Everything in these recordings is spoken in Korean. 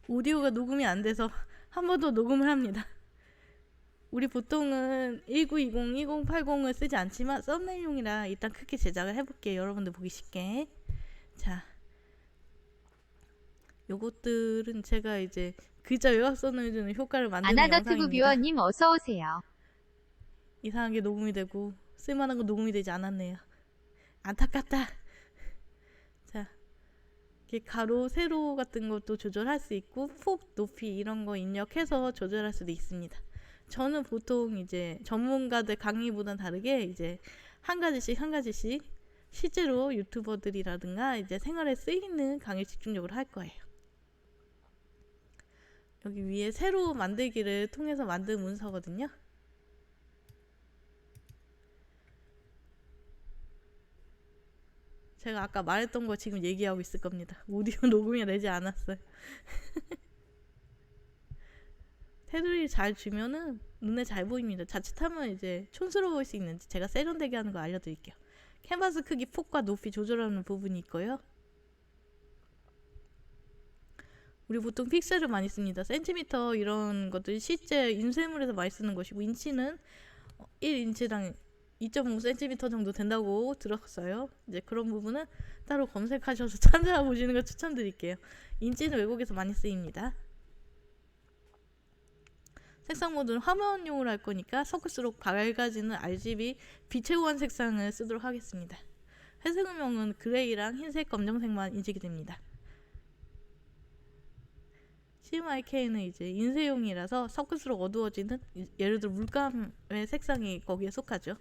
오디오가 녹음이 안 돼서 한 번 더 녹음을 합니다. 우리 보통은 1920, 1080을 쓰지 않지만 썸네일용이라 일단 크게 제작을 해볼게요. 여러분들 보기 쉽게. 자, 요것들은 제가 이제 글자 요약선을 주는 효과를 만드는 아나더튜브 영상입니다. 뷰어님 어서오세요. 이상한 게 녹음이 되고 쓸만한 거 녹음이 되지 않았네요. 안타깝다. 자, 이렇게 가로, 세로 같은 것도 조절할 수 있고 폭, 높이 이런 거 입력해서 조절할 수도 있습니다. 저는 보통 이제 전문가들 강의보다 다르게 이제 한 가지씩 실제로 유튜버들이라든가 이제 생활에 쓰이는 강의 집중적으로 할 거예요. 여기 위에 새로 만들기를 통해서 만든 문서거든요. 제가 아까 말했던 거 지금 얘기하고 있을 겁니다. 오디오 녹음이 되지 않았어요. 테두리 잘 주면은 눈에 잘 보입니다. 자칫하면 이제 촌스러울 수 있는지 제가 세련되게 하는 거 알려드릴게요. 캔버스 크기 폭과 높이 조절하는 부분이 있고요. 우리 보통 픽셀을 많이 씁니다. 센티미터 이런 것들 실제 인쇄물에서 많이 쓰는 것이고 인치는 1인치당 2.5cm 정도 된다고 들었어요. 이제 그런 부분은 따로 검색하셔서 찾아보시는 걸 추천드릴게요. 인치는 외국에서 많이 쓰입니다. 색상 모드는 화면용으로 할 거니까 섞을수록 밝아지는 RGB 빛의 우한 색상을 쓰도록 하겠습니다. 회색 음영은 그레이랑 흰색, 검정색만 인식이 됩니다. CMYK는 이제 인쇄용이라서 섞을수록 어두워지는 예를 들어 물감의 색상이 거기에 속하죠.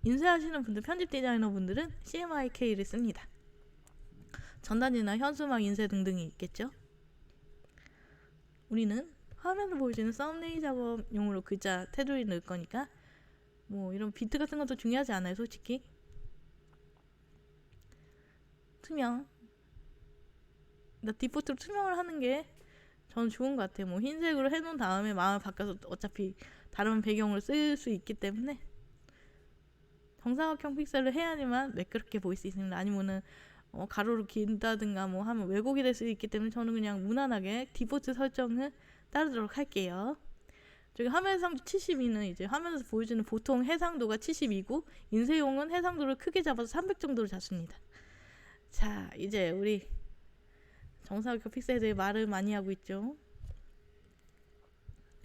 인쇄하시는 분들, 편집 디자이너 분들은 CMYK를 씁니다. 전단지나 현수막 인쇄 등등이 있겠죠. 우리는 화면을 보여주는 썸네일 작업용으로 글자 테두리 넣을 거니까 뭐 이런 비트 같은 것도 중요하지 않아요, 솔직히. 투명. 나 디포트로 투명을 하는 게 저는 좋은 것 같아요. 뭐 흰색으로 해놓은 다음에 마음을 바꿔서 어차피 다른 배경으로 쓸 수 있기 때문에 정사각형 픽셀을 해야지만 매끄럽게 보일 수 있습니다. 아니면은 가로로 긴다든가 뭐 하면 왜곡이 될 수 있기 때문에 저는 그냥 무난하게 디포트 설정을 따르도록 할게요. 저기 화면 해상도 72는 이제 화면에서 보여주는 보통 해상도가 72고 인쇄용은 해상도를 크게 잡아서 300 정도로 잡습니다. 자, 이제 우리 정사각형 픽셀에 대해 말을 많이 하고 있죠.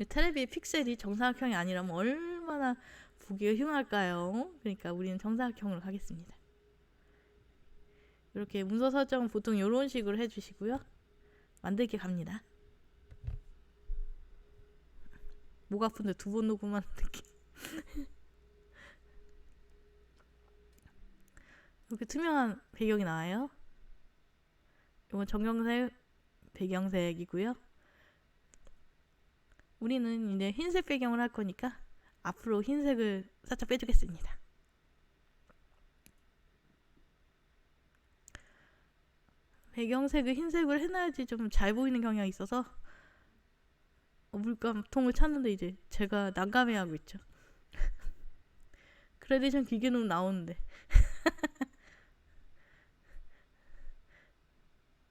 테레비의 픽셀이 정사각형이 아니라면 얼마나 보기가 흉할까요? 그러니까 우리는 정사각형으로 가겠습니다. 이렇게 문서 설정은 보통 이런 식으로 해주시고요. 만들기 갑니다. 목 아픈데 두 번 녹음하는 느낌. 이렇게 투명한 배경이 나와요. 이건 정경색 배경색이고요. 우리는 이제 흰색 배경을 할 거니까 앞으로 흰색을 살짝 빼주겠습니다. 배경색을 흰색으로 해놔야지 좀 잘 보이는 경향이 있어서 물감통을 찾는데 이제 제가 난감해하고 있죠. 그라데이션 기계는 나오는데.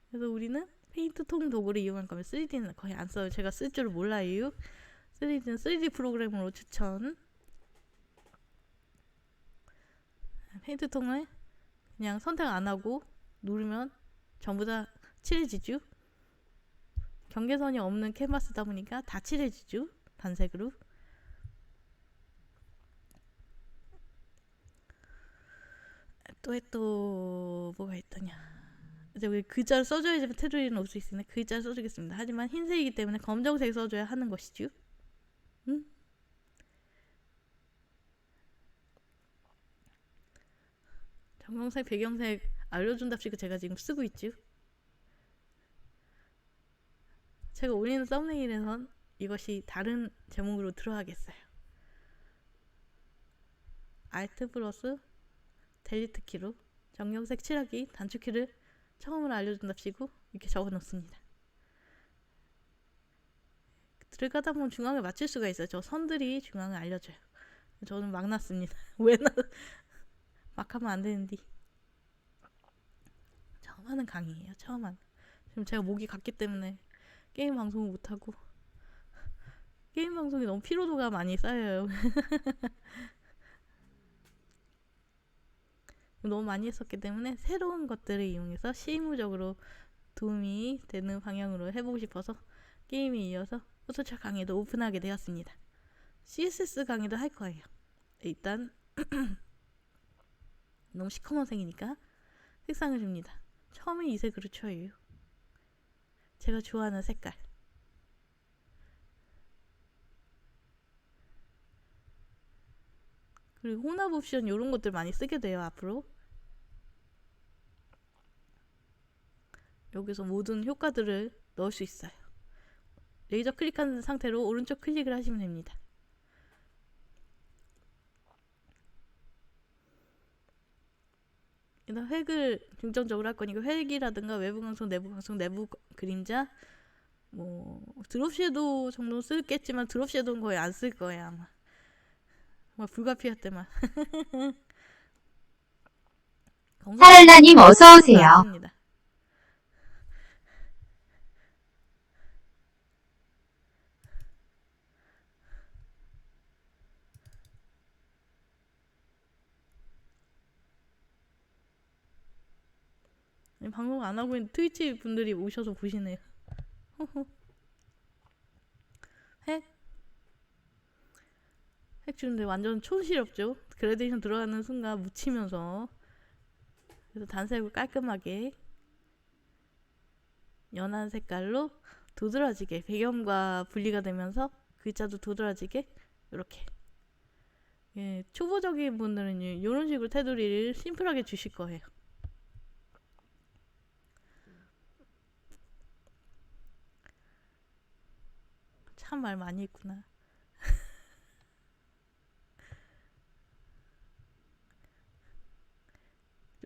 그래서 우리는 페인트 통 도구를 이용할 거면 3D는 거의 안 써요. 제가 쓸 줄 몰라요. 3D는 3D 프로그램으로 추천. 페인트 통을 그냥 선택 안 하고 누르면 전부 다 칠해지죠. 경계선이 없는 캔버스다 보니까 다 칠해지죠. 단색으로. 또 뭐가 있더냐. 이제 우리 글자를 써줘야지 테두리는 올 수 있으니 글자를 써주겠습니다. 하지만 흰색이기 때문에 검정색 써줘야 하는 것이죠. 응? 정경색, 배경색 알려준답시고 제가 지금 쓰고 있죠. 제가 올리는 썸네일에선 이것이 다른 제목으로 들어가겠어요. Alt 플러스 델리트 키로 정경색 칠하기 단축키를 처음으로 알려준답시고 이렇게 적어 놓습니다. 들어가다 보면 중앙을 맞출 수가 있어요. 저 선들이 중앙을 알려줘요. 저는 막 났습니다. 왜 막 하면 안 되는데. 처음 하는 강의예요. 처음 하는. 지금 제가 목이 갔기 때문에 게임 방송을 못하고 게임 방송이 너무 피로도가 많이 쌓여요. 너무 많이 했었기 때문에 새로운 것들을 이용해서 실무적으로 도움이 되는 방향으로 해보고 싶어서 게임에 이어서 포토샵 강의도 오픈하게 되었습니다. CSS 강의도 할 거예요. 일단 너무 시커먼 색이니까 색상을 줍니다. 처음에 이 색으로 쳐요. 제가 좋아하는 색깔. 그리고 혼합 옵션 이런 것들 많이 쓰게 돼요. 앞으로 여기서 모든 효과들을 넣을 수 있어요. 레이저 클릭한 상태로 오른쪽 클릭을 하시면 됩니다. 일단 획을 중점적으로 할 거니까 획이라든가 외부 강성, 내부 강성, 내부 그림자, 뭐 드롭 섀도우 정도 쓰겠지만 드롭 섀도우는 거의 안 쓸 거예요 아마. 정말 불가피할 때만. 사랄라님 어서 오세요. 방송 안 하고 있는 트위치 분들이 오셔서 보시네요. 핵 주는데 완전 촌스럽죠. 그라데이션 들어가는 순간 묻히면서. 그래서 단색으로 깔끔하게 연한 색깔로 도드라지게 배경과 분리가 되면서 글자도 도드라지게 이렇게. 예, 초보적인 분들은 이런 식으로 테두리를 심플하게 주실 거예요. 참 말 많이 했구나.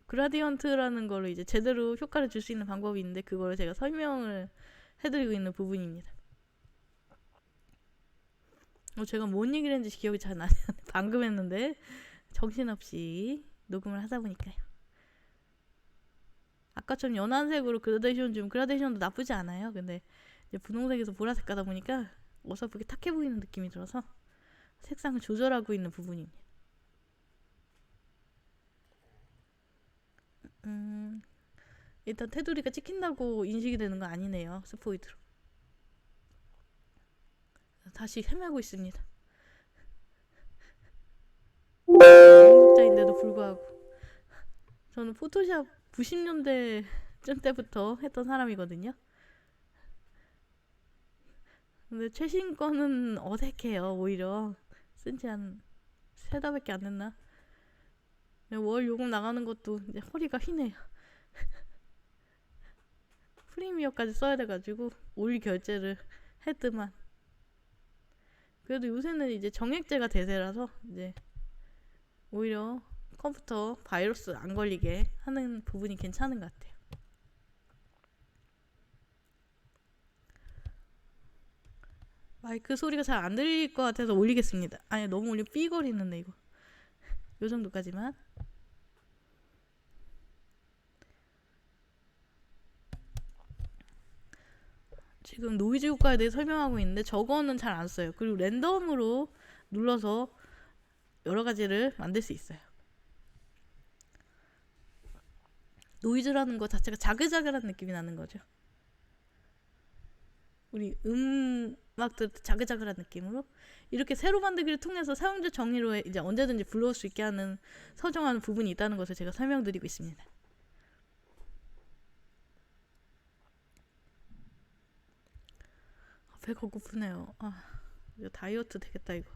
그라디언트라는 거를 이제 제대로 효과를 줄 수 있는 방법이 있는데 그거를 제가 설명을 해드리고 있는 부분입니다. 제가 뭔 얘기를 했는지 기억이 잘 나네요. 방금 했는데 정신없이 녹음을 하다 보니까요. 아까처럼 연한색으로 그라데이션 좀 그라데이션도 나쁘지 않아요. 근데 이제 분홍색에서 보라색 가다 보니까 어설프게 탁해 보이는 느낌이 들어서 색상을 조절하고 있는 부분입니다. 일단 테두리가 찍힌다고 인식이 되는 거 아니네요. 스포이드로. 다시 헤매고 있습니다. 영숙자인데도 불구하고 저는 포토샵 90년대쯤 때부터 했던 사람이거든요. 근데 최신 거는 어색해요. 오히려 쓴지 한 3달밖에 안 됐나? 월 요금 나가는 것도 이제 허리가 휘네요. 프리미어까지 써야 돼가지고 올 결제를 했더만 그래도 요새는 이제 정액제가 대세라서 이제 오히려 컴퓨터 바이러스 안 걸리게 하는 부분이 괜찮은 것 같아요. 마이크 소리가 잘 안 들릴 것 같아서 올리겠습니다. 아니 너무 올리면 삐거리는데 이거. 요 정도까지만. 지금 노이즈 효과에 대해 설명하고 있는데 저거는 잘 안 써요. 그리고 랜덤으로 눌러서 여러 가지를 만들 수 있어요. 노이즈라는 거 자체가 자글자글한 느낌이 나는 거죠. 우리 음악들 자글자글한 느낌으로 이렇게 새로 만들기를 통해서 사용자 정의로 이제 언제든지 불러올 수 있게 하는 서정하는 부분이 있다는 것을 제가 설명드리고 있습니다. 배가 고프네요. 이거 다이어트 되겠다 이거.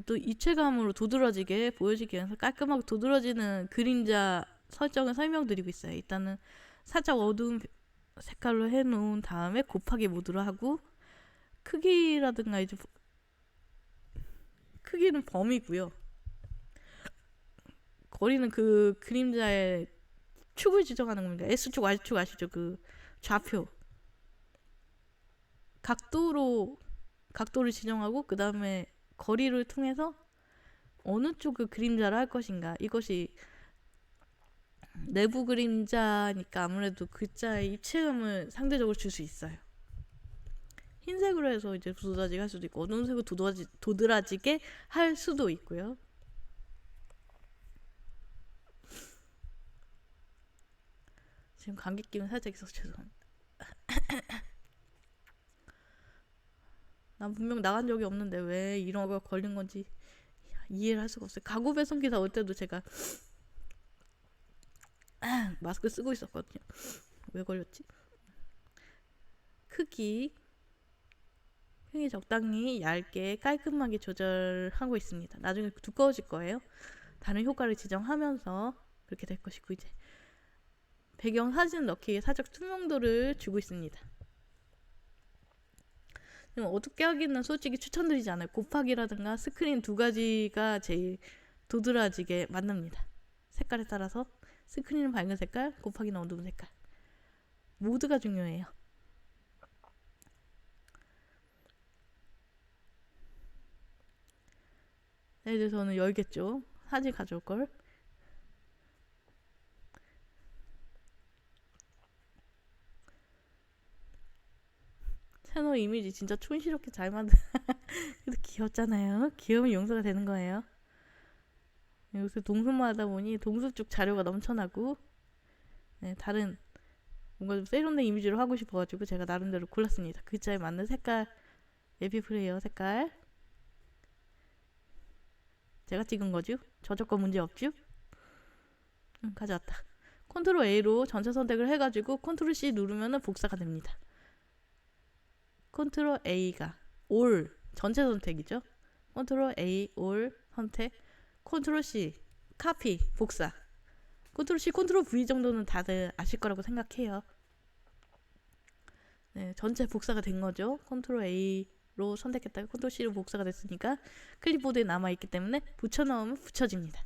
또 입체감으로 도드라지게 보여지기 위해서 깔끔하게 도드라지는 그림자 설정을 설명드리고 있어요. 일단은 살짝 어두운 색깔로 해놓은 다음에 곱하기 모드로 하고 크기라든가 이제 크기는 범위고요. 거리는 그 그림자의 축을 지정하는 겁니다. S축, Y축 아시죠? 그 좌표 각도를 지정하고 그 다음에 거리를 통해서 어느 쪽 그 그림자를 할 것인가 이것이 내부 그림자니까 아무래도 글자의 입체감을 상대적으로 줄 수 있어요. 흰색으로 해서 이제 도드라지게 할 수도 있고 어두운 색으로 도드라지게 할 수도 있고요. 지금 감기 기운 살짝 있어서 죄송합니다. 난 분명 나간 적이 없는데 왜 이런 거 걸린 건지 이해를 할 수가 없어요. 가구 배송 기사 올 때도 제가 마스크 쓰고 있었거든요. 왜 걸렸지? 크기 적당히 얇게 깔끔하게 조절하고 있습니다. 나중에 두꺼워질 거예요. 다른 효과를 지정하면서 그렇게 될 것이고 이제 배경 사진 넣기에 살짝 투명도를 주고 있습니다. 어둡게 하기는 솔직히 추천드리지 않아요. 곱하기라든가 스크린 두 가지가 제일 도드라지게 만듭니다. 색깔에 따라서 스크린은 밝은 색깔, 곱하기는 어두운 색깔 모두가 중요해요. 이제 저는 열겠죠. 사진 가져올 걸. 채널 이미지 진짜 촌스럽게 잘 만든. 그래도 귀엽잖아요. 귀여우면 용서가 되는 거예요. 요새 동숲만 하다 보니 동숲 쪽 자료가 넘쳐나고 네, 다른 뭔가 좀 세련된 이미지로 하고 싶어가지고 제가 나름대로 골랐습니다. 글자에 맞는 색깔, 에피 플레이어 색깔 제가 찍은 거죠. 저작권 문제 없죠? 가져왔다. 컨트롤 A로 전체 선택을 해가지고 컨트롤 C 누르면 복사가 됩니다. 컨트롤 A가 올 전체 선택이죠. 컨트롤 A 올 선택, 컨트롤 C 카피 복사, 컨트롤 C 컨트롤 V 정도는 다들 아실 거라고 생각해요. 네, 전체 복사가 된 거죠. 컨트롤 A로 선택했다가 컨트롤 C로 복사가 됐으니까 클립보드에 남아있기 때문에 붙여 넣으면 붙여집니다.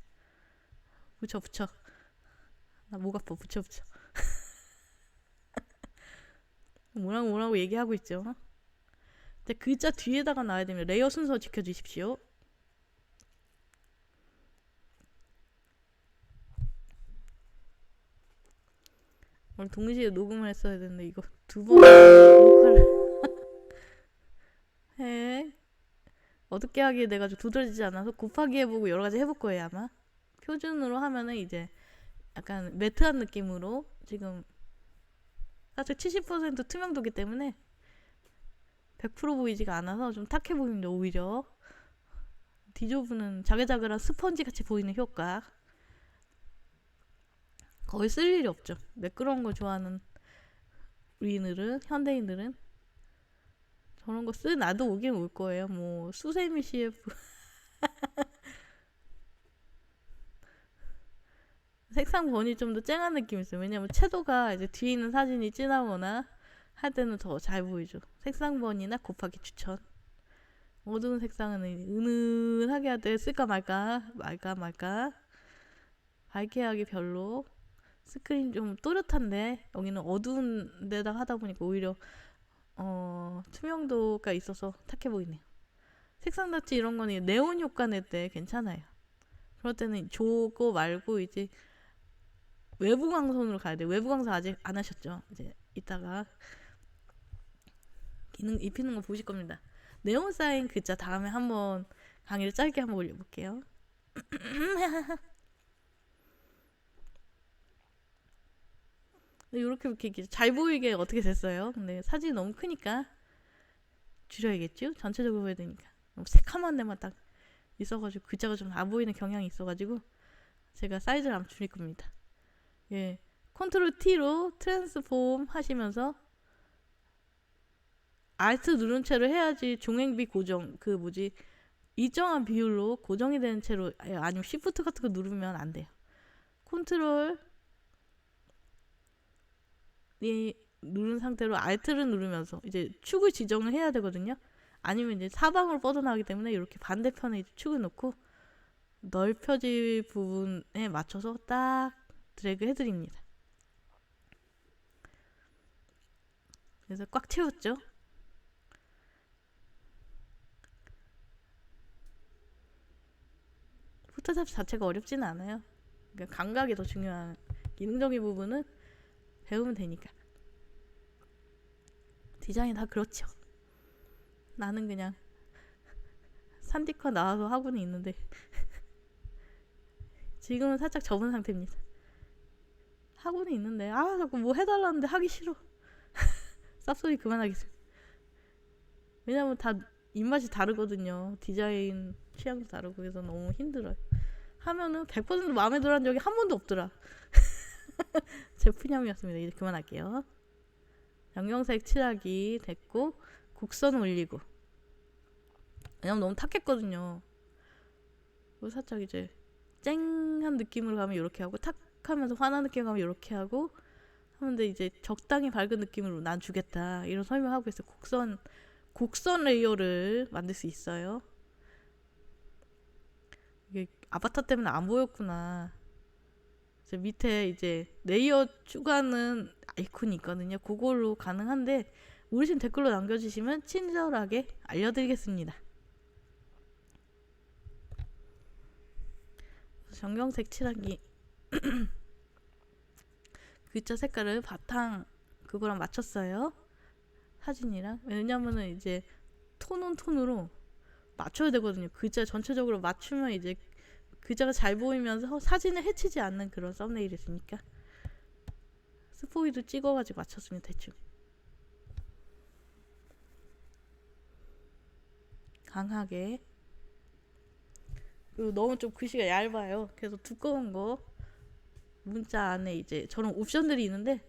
붙여 나 목 아파. 붙여 뭐라고 얘기하고 있죠. 근데 글자 뒤에다가 놔야 됩니다. 레이어 순서 지켜주십시오. 원래 동시에 녹음을 했어야 되는데 이거 두 번 녹화를 해. 어둡게 하기에 내가 좀 두드러지지 않아서 곱하기 해보고 여러 가지 해볼 거예요 아마. 표준으로 하면은 이제 약간 매트한 느낌으로 지금 사실 70% 투명도기 때문에 100% 보이지가 않아서 좀 탁해 보입니다. 오히려 디조브는 자글자글한 스펀지 같이 보이는 효과. 거의 쓸 일이 없죠. 매끄러운 걸 좋아하는 우리들은, 현대인들은 저런 거 나도 오긴 올 거예요. 뭐 수세미 CF 색상 번이 좀 더 쨍한 느낌이 있어요. 왜냐면 채도가 이제 뒤에 있는 사진이 진하거나 할 때는 더 잘 보이죠. 색상 번이나 곱하기 추천. 어두운 색상은 은은하게 할 때 쓸까 말까. 밝게 하기 별로. 스크린 좀 또렷한데 여기는 어두운 데다 하다 보니까 오히려 투명도가 있어서 탁해 보이네요. 색상 닥치 이런 거는 네온 효과 낼 때 괜찮아요. 그럴 때는 저거 말고 이제 외부 광선으로 가야 돼요. 외부 광선 아직 안 하셨죠? 이제 이따가 기능 입히는 거 보실 겁니다. 네온 사인 글자 다음에 한번 강의를 짧게 한번 올려볼게요. 이렇게 잘 보이게 어떻게 됐어요? 근데 사진이 너무 크니까 줄여야겠죠? 전체적으로 보여야 되니까. 너무 새카만 데만 딱 있어가지고 글자가 좀 안 보이는 경향이 있어가지고 제가 사이즈를 안 줄일 겁니다. 예, 컨트롤 T로 트랜스폼 하시면서 Alt 누른 채로 해야지 종횡비 고정 일정한 비율로 고정이 되는 채로 아니면 Shift 같은 거 누르면 안 돼요. 컨트롤 누른 상태로 Alt를 누르면서 이제 축을 지정을 해야 되거든요. 아니면 이제 사방으로 뻗어나가기 때문에 이렇게 반대편에 이제 축을 놓고 넓혀질 부분에 맞춰서 딱 드래그 해드립니다. 그래서 꽉 채웠죠. 포토샵 자체가 어렵지는 않아요. 그러니까 감각이 더 중요한 기능적인 부분은 배우면 되니까. 디자인 다 그렇죠. 나는 그냥 산디컷 나와서 하고는 있는데 지금은 살짝 접은 상태입니다. 하고는 있는데 자꾸 뭐 해달라는데 하기 싫어. 쌉소리 그만하겠습니다. 왜냐면 다 입맛이 다르거든요. 디자인 취향도 다르고 그래서 너무 힘들어요. 하면은 100% 마음에 들어 한 적이 한 번도 없더라. 제 푸념이었습니다. 이제 그만할게요. 영영색 칠하기 됐고 곡선 올리고. 왜냐면 너무 탁했거든요. 그리고 살짝 이제 쨍한 느낌으로 가면 이렇게 하고 탁 하면서 환한 느낌 가면 이렇게 하고 하는데 이제 적당히 밝은 느낌으로 난 주겠다 이런 설명하고 있어요. 곡선 레이어를 만들 수 있어요. 이게 아바타 때문에 안 보였구나. 이제 밑에 이제 레이어 추가하는 아이콘이 있거든요. 그걸로 가능한데 모르시면 댓글로 남겨주시면 친절하게 알려드리겠습니다. 정경색 칠하기 글자 색깔을 바탕 그거랑 맞췄어요. 사진이랑. 왜냐면은 이제 톤 온 톤으로 맞춰야 되거든요. 글자 전체적으로 맞추면 이제 글자가 잘 보이면서 사진을 해치지 않는 그런 썸네일이 있으니까 스포이드 찍어가지고 맞췄으면 대충. 강하게. 그리고 너무 좀 글씨가 얇아요. 그래서 두꺼운 거 문자 안에 이제 저런 옵션들이 있는데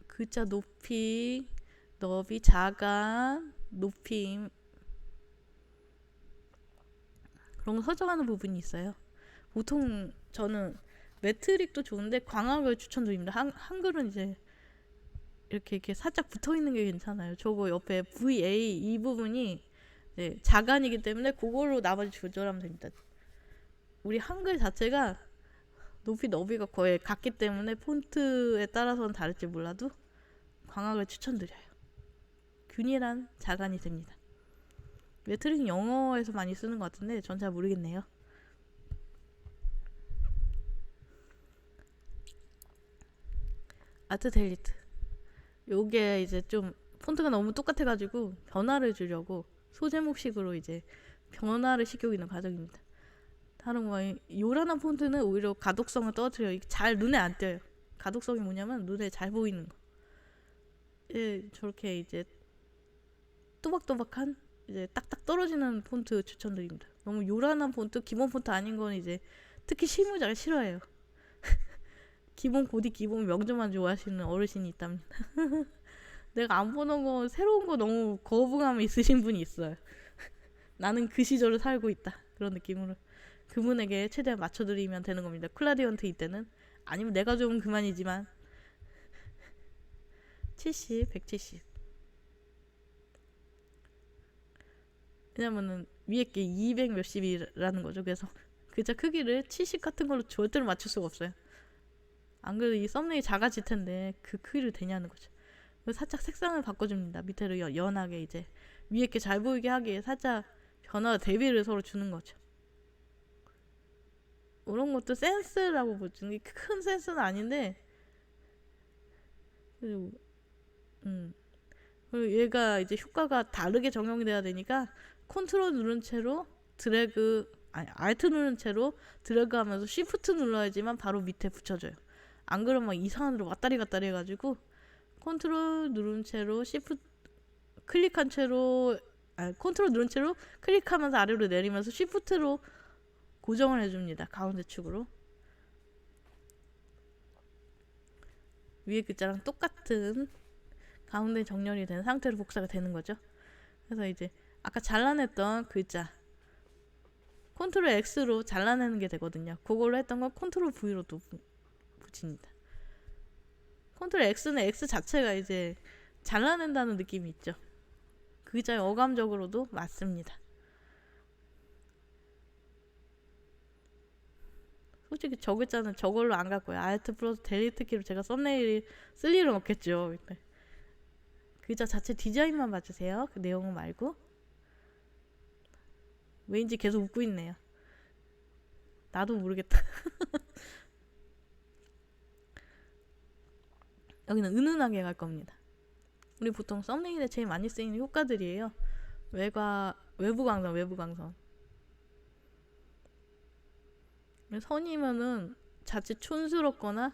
글자 높이, 너비, 자간, 높임 그런 거 설정하는 부분이 있어요. 보통 저는 매트릭도 좋은데 광학을 추천드립니다. 한글은 이제 이렇게 살짝 붙어 있는 게 괜찮아요. 저거 옆에 VA 이 부분이 이제 자간이기 때문에 그걸로 나머지 조절하면 됩니다. 우리 한글 자체가 높이 너비가 거의 같기 때문에 폰트에 따라서는 다를지 몰라도 광학을 추천드려요. 균일한 자간이 됩니다. 매트릭은 영어에서 많이 쓰는 것 같은데 전 잘 모르겠네요. 아트 델리트. 요게 이제 좀 폰트가 너무 똑같아가지고 변화를 주려고 소제목식으로 이제 변화를 시키고 있는 과정입니다. 다른 거 요란한 폰트는 오히려 가독성을 떨어뜨려요. 잘 눈에 안 띄어요. 가독성이 뭐냐면 눈에 잘 보이는 거. 저렇게 이제 또박또박한 이제 딱딱 떨어지는 폰트 추천드립니다. 너무 요란한 폰트, 기본 폰트 아닌 건 이제 특히 실무자가 싫어해요. 기본 고딕 기본 명조만 좋아하시는 어르신이 있답니다. 내가 안 보는 거 새로운 거 너무 거부감 있으신 분이 있어요. 나는 그 시절을 살고 있다 그런 느낌으로 그분에게 최대한 맞춰드리면 되는 겁니다. 클라디언트 이때는 아니면 내가 좋으면 그만이지만 70, 170 왜냐면은 위에 게 200 몇십이라는 거죠. 그래서 글자 크기를 70 같은 걸로 절대로 맞출 수가 없어요. 안 그래도 이 썸네일 작아질 텐데 그 크기를 되냐는 거죠. 그래서 살짝 색상을 바꿔줍니다. 밑으로 연하게 이제 위에 게 잘 보이게 하기에 살짝 변화 대비를 서로 주는 거죠. 이런 것도 센스라고 보죠. 큰 센스는 아닌데 그리고 얘가 이제 효과가 다르게 적용이 돼야 되니까 컨트롤 누른 채로 알트 누른 채로 드래그 하면서 쉬프트 눌러야지만 바로 밑에 붙여줘요. 안 그러면 막 이상한 데로 왔다리 갔다리 해가지고 컨트롤 누른 채로 컨트롤 누른 채로 클릭하면서 아래로 내리면서 쉬프트로 고정을 해줍니다. 가운데 축으로. 위에 글자랑 똑같은 가운데 정렬이 된 상태로 복사가 되는 거죠. 그래서 이제 아까 잘라냈던 글자 컨트롤 X로 잘라내는 게 되거든요. 그걸로 했던 건 컨트롤 V로 또 붙입니다. 컨트롤 X는 X 자체가 이제 잘라낸다는 느낌이 있죠. 그 글자의 어감적으로도 맞습니다. 솔직히 저 글자는 저걸로 안 갈 거예요. 알트 플러스 델리트 키로 제가 썸네일 쓸 일은 없겠죠. 글자 자체 디자인만 봐주세요. 그 내용은 말고. 왠지 계속 웃고 있네요. 나도 모르겠다. 여기는 은은하게 갈 겁니다. 우리 보통 썸네일에 제일 많이 쓰이는 효과들이에요. 외부 광선. 선이면은 자칫 촌스럽거나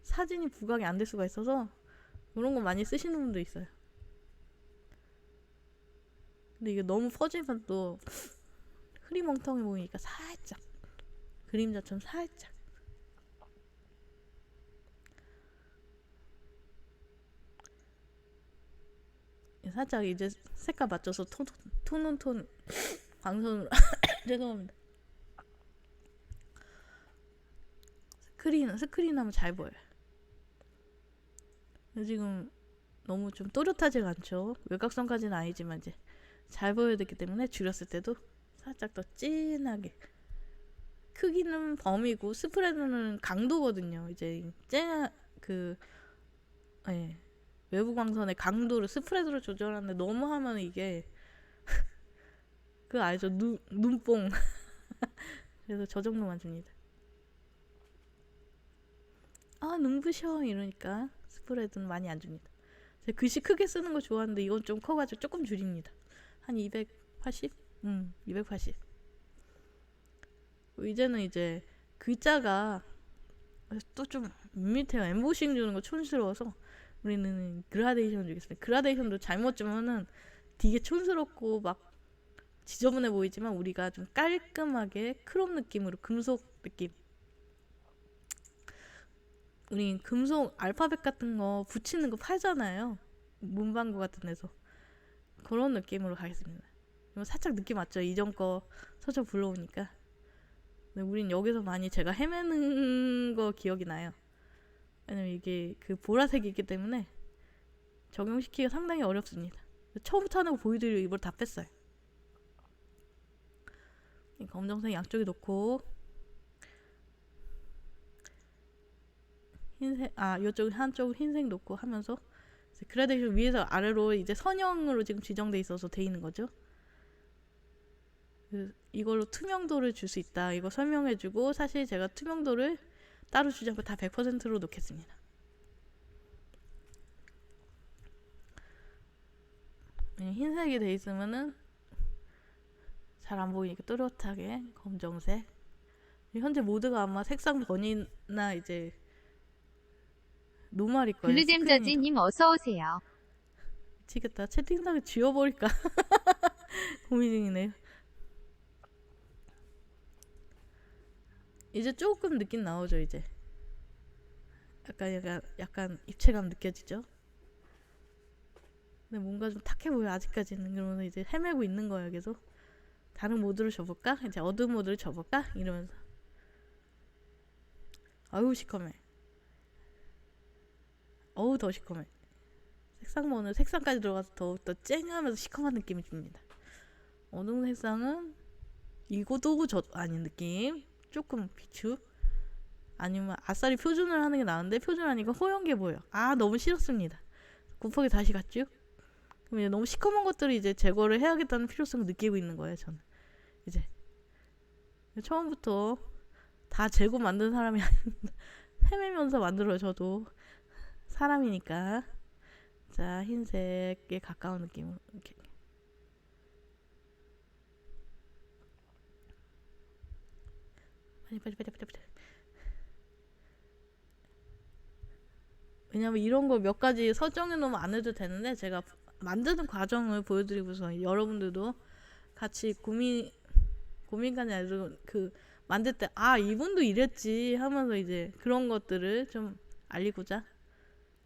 사진이 부각이 안 될 수가 있어서 이런 거 많이 쓰시는 분도 있어요. 근데 이게 너무 퍼지면 또 흐리멍텅해 보이니까 살짝 그림자처럼 살짝 이제 색깔 맞춰서 톤 광선으로 죄송합니다. 스크린 하면 잘 보여요. 지금 너무 좀 또렷하지가 않죠. 외곽선까지는 아니지만 이제 잘 보여야 되기 때문에 줄였을 때도 살짝 더 진하게. 크기는 범위고 스프레드는 강도거든요. 이제 예, 외부 광선의 강도를 스프레드로 조절하는데 너무 하면 이게 그거 알죠? 눈뽕. 그래서 저 정도만 줍니다. 아 눈부셔 이러니까 스프레드는 많이 안 줍니다. 제가 글씨 크게 쓰는 거 좋아하는데 이건 좀 커가지고 조금 줄입니다. 한 280? 280. 이제는 이제 글자가 또 좀 밋밋해요. 엠보싱 주는 거 촌스러워서 우리는 그라데이션 주겠습니다. 그라데이션도 잘못 주면은 되게 촌스럽고 막 지저분해 보이지만 우리가 좀 깔끔하게 크롭 느낌으로 금속 느낌. 우리 금속 알파벳 같은 거 붙이는 거 팔잖아요. 문방구 같은 데서. 그런 느낌으로 가겠습니다. 살짝 느낌 맞죠? 이전 거 서적 불러오니까. 근데 우린 여기서 많이 제가 헤매는 거 기억이 나요. 왜냐면 이게 그 보라색이 있기 때문에 적용시키기가 상당히 어렵습니다. 처음부터 하는 거 보여드리려 이걸 다 뺐어요. 이 검정색 양쪽에 놓고 흰색 이쪽 한쪽 흰색 놓고 하면서 그라데이션 위에서 아래로 이제 선형으로 지금 지정돼 있어서 돼 있는 거죠. 이걸로 투명도를 줄 수 있다. 이거 설명해주고 사실 제가 투명도를 따로 주지 않고 다 100%로 놓겠습니다. 흰색이 돼 있으면은 잘 안 보이니까 또렷하게 검정색. 현재 모드가 아마 색상 번이나 이제 노말일 거예요. 블루잼저지님 어서오세요. 미치겠다. 채팅창을 지워버릴까 고민 중이네요. 이제 조금 느낌 나오죠. 이제 약간 입체감 느껴지죠. 근데 뭔가 좀 탁해 보여 아직까지는. 그러면서 이제 헤매고 있는 거예요. 계속 다른 모드를 줘볼까? 이제 어두운 모드를 줘볼까? 이러면서 아유 시커매. 어우 더 시커매. 색상까지 들어가서 더욱더 쨍하면서 시커먼 느낌이 줍니다. 어두운 색상은 이거도 아닌 느낌. 조금 비추 아니면 아싸리 표준을 하는 게 나은데 표준하니까 허연게 보여. 너무 싫었습니다. 곱하기 다시 갔죠? 그럼 이제 너무 시커먼 것들을 이제 제거를 해야겠다는 필요성을 느끼고 있는 거예요. 저는 이제 처음부터 다 재고 만든 사람이 아닙니다. 헤매면서 만들어요. 저도 사람이니까. 자, 흰색에 가까운 느낌으로 이렇게. 빨리. 왜냐면 이런 거 몇 가지 설정해 놓으면 안 해도 되는데 제가 만드는 과정을 보여드리고서 여러분들도 같이 고민까지 아니라 그 만들 때 이분도 이랬지 하면서 이제 그런 것들을 좀 알리고자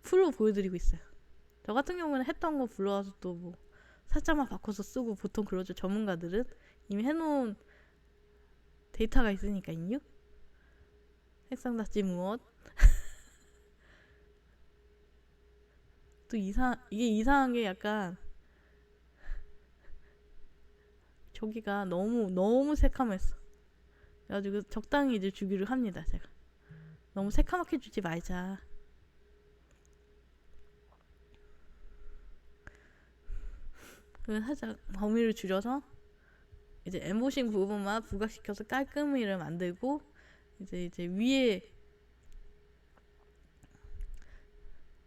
풀로 보여드리고 있어요. 저 같은 경우는 했던 거 불러와서 또 뭐 살짝만 바꿔서 쓰고 보통 그러죠. 전문가들은 이미 해놓은 데이터가 있으니까요. 색상 닷지 무엇 또 이게 이상한 게 약간 저기가 너무 새카맸어. 그래가지고 적당히 이제 주기를 합니다. 제가 너무 새카맣게 주지 말자. 그래서 살짝 범위를 줄여서 이제 엠보싱 부분만 부각시켜서 깔끔히를 만들고 이제 위에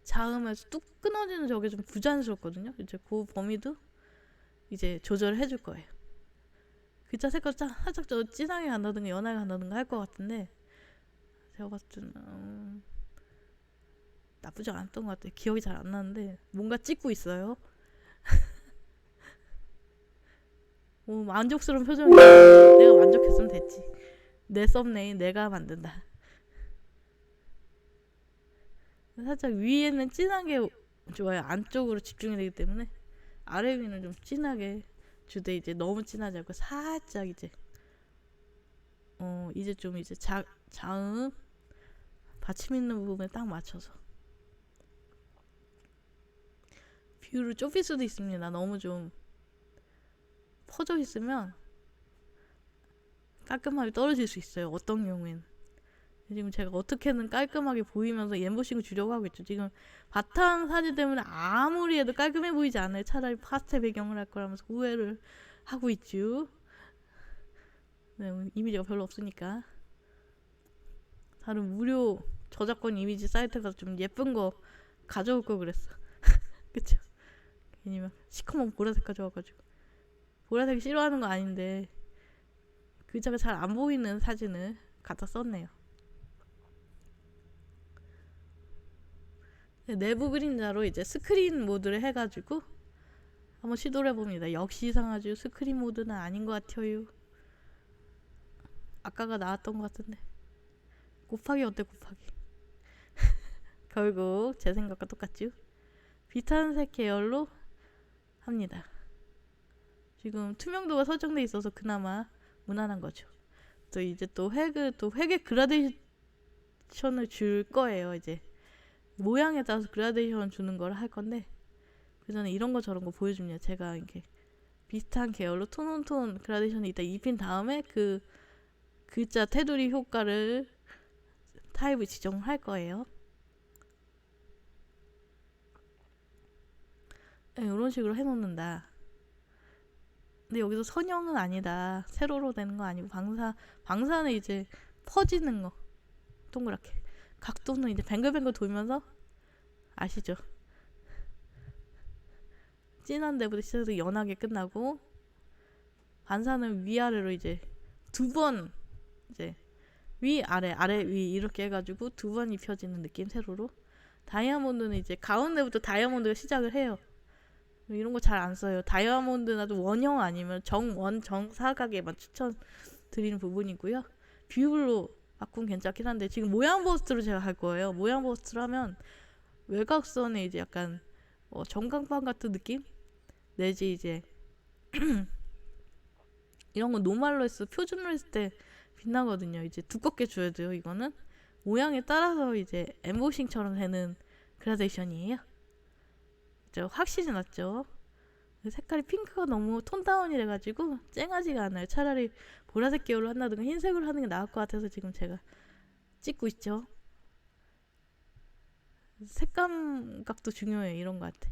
자음에서 뚝 끊어지는 저게 좀 부자연스럽거든요. 이제 그 범위도 이제 조절을 해줄 거예요. 글자 색깔 살짝 더 진하게 간다든가 연하게 간다든가 할 것 같은데 제가 봤을 때는 나쁘지 않았던 것 같아요. 기억이 잘 안 나는데 뭔가 찍고 있어요. 만족스러운 표정이야. 내가 만족했으면 됐지. 내 썸네일 내가 만든다. 살짝 위에는 진하게 좋아요. 안쪽으로 집중이 되기 때문에 아래 위는 좀 진하게 주되 이제 너무 진하지 않고 살짝 이제 이제 좀 이제 자음 받침 있는 부분에 딱 맞춰서 비율을 좁힐 수도 있습니다. 너무 좀 퍼져 있으면 깔끔하게 떨어질 수 있어요. 어떤 경우에는. 지금 제가 어떻게든 깔끔하게 보이면서 엠보싱을 주려고 하고 있죠. 지금 바탕 사진 때문에 아무리 해도 깔끔해 보이지 않아요. 차라리 파스텔 배경을 할 거라면서 후회를 하고 있죠. 네, 이미지가 별로 없으니까. 다른 무료 저작권 이미지 사이트 가서 좀 예쁜 거 가져올 걸 그랬어. 그쵸? 괜히 막 시커먼 보라색 가져와가지고. 보라색 싫어하는 거 아닌데 글자가 잘 안 보이는 사진을 갖다 썼네요. 내부 그림자로 이제 스크린 모드를 해가지고 한번 시도를 해봅니다. 역시 이상하죠. 스크린 모드는 아닌 것 같아요. 아까가 나왔던 것 같은데. 곱하기 어때 곱하기. 결국 제 생각과 똑같죠. 비탄색 계열로 합니다. 지금 투명도가 설정돼 있어서 그나마 무난한 거죠. 또 이제 또 획의 그라데이션을 줄 거예요. 이제 모양에 따라서 그라데이션 주는 걸 할 건데 그 전에 이런 거 저런 거 보여줍니다. 제가 이렇게 비슷한 계열로 톤온톤 그라데이션이 이따 입힌 다음에 그 글자 테두리 효과를 타입을 지정할 거예요. 네, 이런 식으로 해놓는다. 근데 여기서 선형은 아니다. 세로로 되는 거 아니고 방사는 이제 퍼지는 거 동그랗게. 각도는 이제 뱅글뱅글 돌면서 아시죠? 진한 데부터 시작해서 연하게 끝나고 반사는 위아래로 이제 두 번 이제 위아래 위 이렇게 해가지고 두 번 입혀지는 느낌 세로로. 다이아몬드는 이제 가운데부터 다이아몬드가 시작을 해요. 이런 거 잘 안 써요. 다이아몬드나도 원형 아니면 정사각에만 추천드리는 부분이고요. 뷰블로 바꾸면 괜찮긴 한데 지금 모양 버스트로 제가 할 거예요. 모양 버스트로 하면 외곽선에 이제 약간 전광판 같은 느낌? 내지 이제 이런 거 노말로 했을 표준으로 했을 때 빛나거든요. 이제 두껍게 줘야 돼요. 이거는 모양에 따라서 이제 엠보싱처럼 되는 그라데이션이에요. 확실히 낫죠. 색깔이 핑크가 너무 톤다운이 돼가지고 쨍하지가 않아요. 차라리 보라색 계열로 한다든가 흰색으로 하는 게 나을 것 같아서 지금 제가 찍고 있죠. 색감각도 중요해요. 이런 거 같아.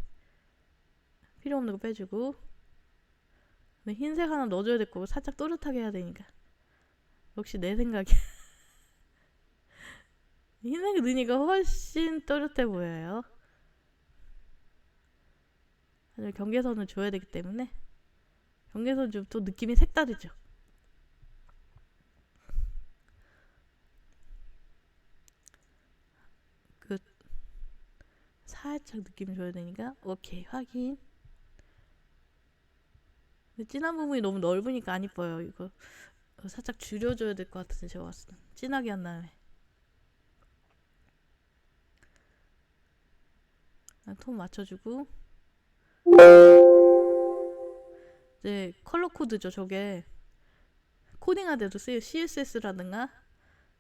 필요 없는 거 빼주고. 근데 흰색 하나 넣어줘야 될 거고 살짝 또렷하게 해야 되니까. 역시 내 생각이야. 흰색이 넣으니까 훨씬 또렷해 보여요. 경계선을 줘야 되기 때문에 경계선 좀 또 느낌이 색다르죠. 살짝 느낌 줘야 되니까 오케이 확인. 근데 진한 부분이 너무 넓으니까 안 이뻐요. 이거 살짝 줄여줘야 될 것 같은데 제가 봤을 때 진하게 한 다음에 톤 맞춰주고 이제 컬러 코드죠. 저게 코딩할 때도 쓰여 CSS라든가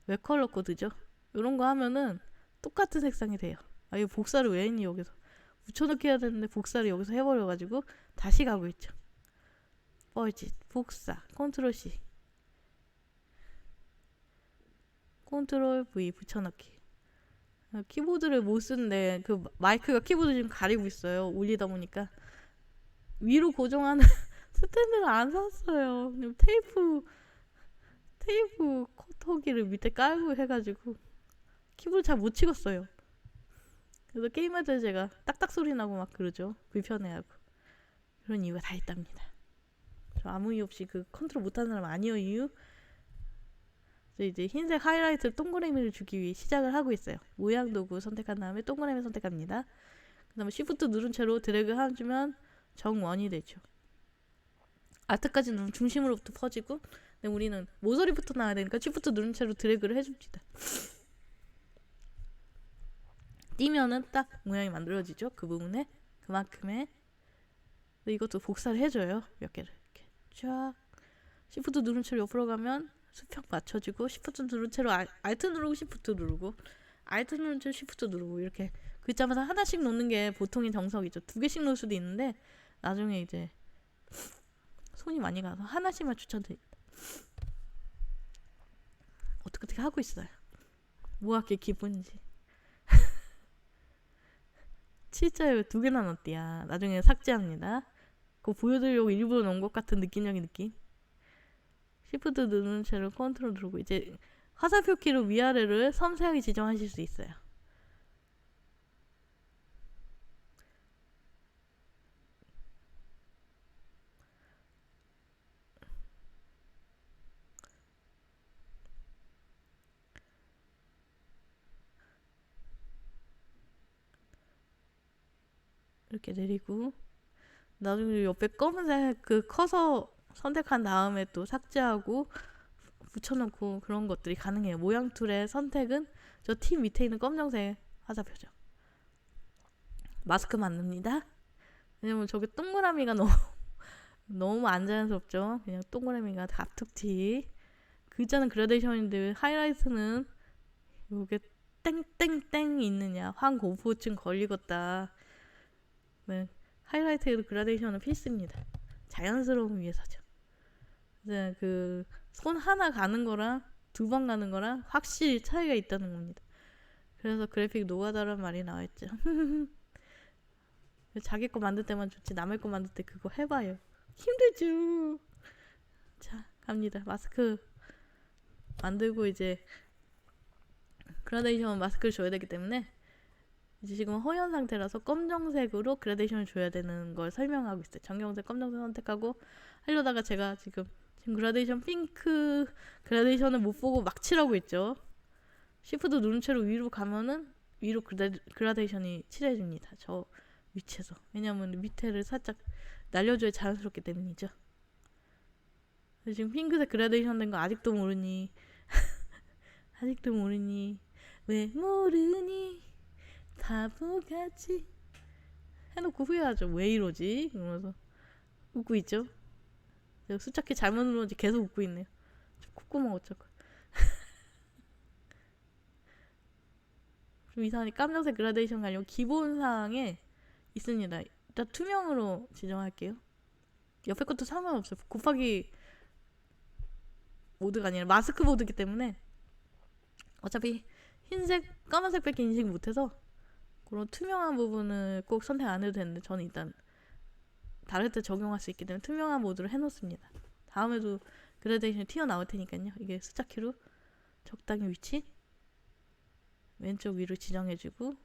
웹 컬러 코드죠. 이런 거 하면은 똑같은 색상이 돼요. 이거 복사를 왜 했니 여기서. 붙여넣기 해야 되는데 복사를 여기서 해버려가지고 다시 가고 있죠. 버짓 복사 컨트롤 C 컨트롤 V 붙여넣기. 키보드를 못 쓰는데 그 마이크가 키보드 지금 가리고 있어요. 올리다 보니까 위로 고정하는 스탠드를 안 샀어요. 테이프 커터기를 밑에 깔고 해가지고 키보드 잘 못 찍었어요. 그래서 게임할 때 제가 딱딱 소리 나고 막 그러죠. 불편해하고. 그런 이유가 다 있답니다. 저 아무 이유 없이 그 컨트롤 못하는 사람 아니요 이유. 그래서 이제 흰색 하이라이트 동그라미를 주기 위해 시작을 하고 있어요. 모양 도구 선택한 다음에 동그라미 선택합니다. 그 다음에 Shift 누른 채로 드래그 해주면 정원이 되죠. 알트까지 누르면 중심으로부터 퍼지고, 근데 우리는 모서리부터 나와야 되니까 Shift 누른 채로 드래그를 해줍니다. 띄면은 딱 모양이 만들어지죠. 그 부분에 그만큼의. 이것도 복사를 해줘요. 몇 개를 이렇게 쫙. Shift 누른 채로 옆으로 가면 수평 맞춰지고, Shift 누른 채로 Alt 누르고 Shift 누르고, Alt 누른 채로 Shift 누르고, 이렇게 글자마다 하나씩 놓는 게 보통의 정석이죠. 2개씩 놓을 수도 있는데 나중에 이제 손이 많이 가서 하나씩만 추천드립니다. 어떻게 하고 있어요. 뭐하게 기분인지. 진짜 왜 2개나 넣었디야. 나중에 삭제합니다. 그거 보여드리려고 일부러 넣은 것 같은 느낌적인 느낌. Shift 누르는 채로 컨트롤 누르고, 이제 화살표 키로 위아래를 섬세하게 지정하실 수 있어요. 이렇게 내리고, 나중에 옆에 검은색 그 커서 선택한 다음에 또 삭제하고 붙여놓고 그런 것들이 가능해요. 모양 툴의 선택은 저 T 밑에 있는 검정색 화살표죠. 마스크 만듭니다. 왜냐면 저게 동그라미가 너무 안 자연스럽죠. 그냥 동그라미가 갑툭튀. 글자는 그라데이션인데 하이라이트는 요게 땡땡땡이 있느냐, 황공포증 걸리겠다. 네, 하이라이트에도 그라데이션은 필수입니다. 자연스러움 위해서죠. 이제 그 손 하나 가는 거랑 2번 가는 거랑 확실히 차이가 있다는 겁니다. 그래서 그래픽 노가다란 말이 나와있죠. 자기 거 만들 때만 좋지 남의 거 만들 때 그거 해봐요. 힘들죠. 자, 갑니다. 마스크 만들고 이제 그라데이션 마스크를 줘야 되기 때문에 이제 지금 허연 상태라서 검정색으로 그라데이션을 줘야 되는 걸 설명하고 있어요. 정경색 검정색 선택하고 하려다가 제가 지금 그라데이션 핑크 그라데이션을 못 보고 막 칠하고 있죠. Shift 누른 채로 위로 가면은 위로 그라데이션이 칠해집니다. 저 위치에서. 왜냐면 밑에를 살짝 날려줘야 자연스럽기 때문이죠. 지금 핑크색 그라데이션 된 거 아직도 모르니 아직도 모르니 왜 모르니 바보같이 해놓고 후회하죠. 왜 이러지? 그러면서 웃고 있죠. 제가 숫자키 잘못 눌렀는지 계속 웃고 있네요. 콧구멍 어쩌고. 좀 이상하니 깜짝색 그라데이션 가려고 기본 사항에 있습니다. 일단 투명으로 지정할게요. 옆에 것도 상관없어요. 곱하기 모드가 아니라 마스크 모드이기 때문에 어차피 흰색, 까만색밖에 인식 못해서 그런 투명한 부분을 꼭 선택 안 해도 되는데 저는 일단 다를 때 적용할 수 있기 때문에 투명한 모드로 해놓습니다. 다음에도 그라데이션이 튀어나올 테니까요. 이게 숫자키로 적당히 위치 왼쪽 위로 지정해주고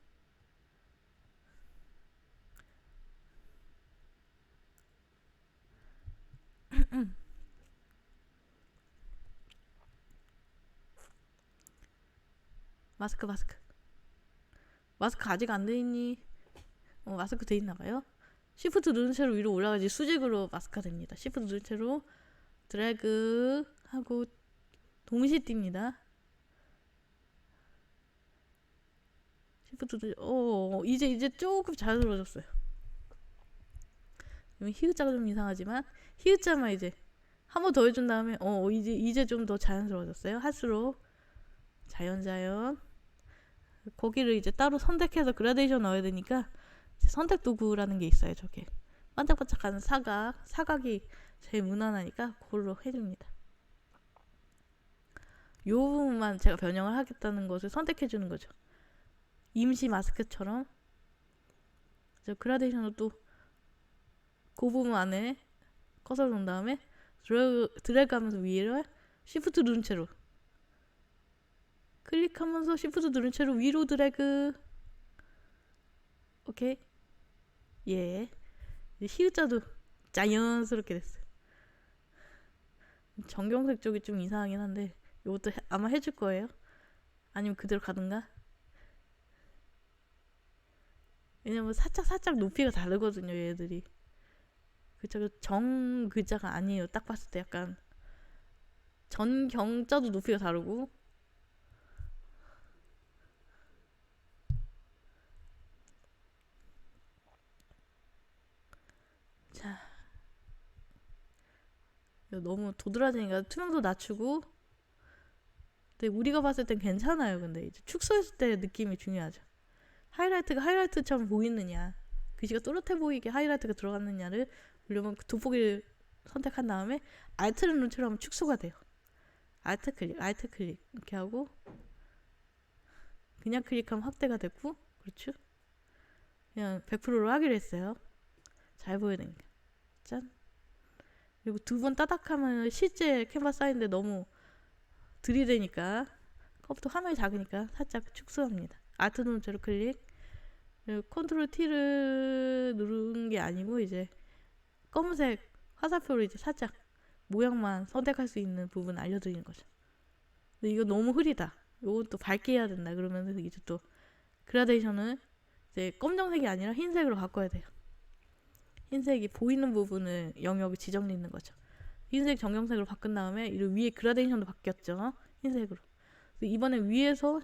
마스크 아직 안 돼있니? 마스크 돼있나봐요. Shift 누른 채로 위로 올라가지 수직으로 마스크가 됩니다. Shift 누른 채로 드래그 하고 동시에 띕니다. Shift 이제 조금 자연스러워졌어요. 히읗자가 좀 이상하지만 히읗자만 이제 한 번 더 해준 다음에 이제 좀 더 자연스러워졌어요. 할수록 자연 거기를 이제 따로 선택해서 그라데이션 넣어야 되니까 선택 도구라는 게 있어요. 저게 반짝반짝하는 사각이 제일 무난하니까 그걸로 해줍니다. 요 부분만 제가 변형을 하겠다는 것을 선택해 주는 거죠. 임시 마스크처럼 그라데이션을 또 그 부분 안에 커서 놓은 다음에 드래그 하면서 위를 Shift 누른 채로 클릭하면서 Shift 누른 채로 위로 드래그 오케이. 예. 이제 히읗자도 자연스럽게 됐어요. 정경색 쪽이 좀 이상하긴 한데 이것도 아마 해줄 거예요. 아니면 그대로 가든가. 왜냐면 살짝 높이가 다르거든요, 얘들이. 그쵸, 정 글자가 아니에요. 딱 봤을 때 약간 전경자도 높이가 다르고. 자, 이거 너무 도드라지니까 투명도 낮추고. 근데 우리가 봤을 땐 괜찮아요. 근데 이제 축소했을 때 느낌이 중요하죠. 하이라이트가 하이라이트처럼 보이느냐, 글씨가 또렷해 보이게 하이라이트가 들어갔느냐를 보려면 그 돋보기를 선택한 다음에 알트를 누르면 축소가 돼요. 알트 클릭 이렇게 하고 그냥 클릭하면 확대가 됐고, 그렇죠? 그냥 100%로 하기로 했어요. 잘 보여야 되니까. 짠. 그리고 두 번 따닥하면 실제 캔버스 사이즈인데 너무 들이대니까, 컵도 화면이 작으니까 살짝 축소합니다. 알트 누른 채로 클릭. 그리고 컨트롤 T를 누른 게 아니고 이제 검은색 화살표로 이제 살짝 모양만 선택할 수 있는 부분 알려드리는 거죠. 근데 이거 너무 흐리다, 이건 또 밝게 해야 된다 그러면 이제 또 그라데이션을 이제 검정색이 아니라 흰색으로 바꿔야 돼요. 흰색이 보이는 부분을 영역을 지정짓는 거죠. 흰색 정경색으로 바꾼 다음에 이 위에 그라데이션도 바뀌었죠, 흰색으로. 이번에 위에서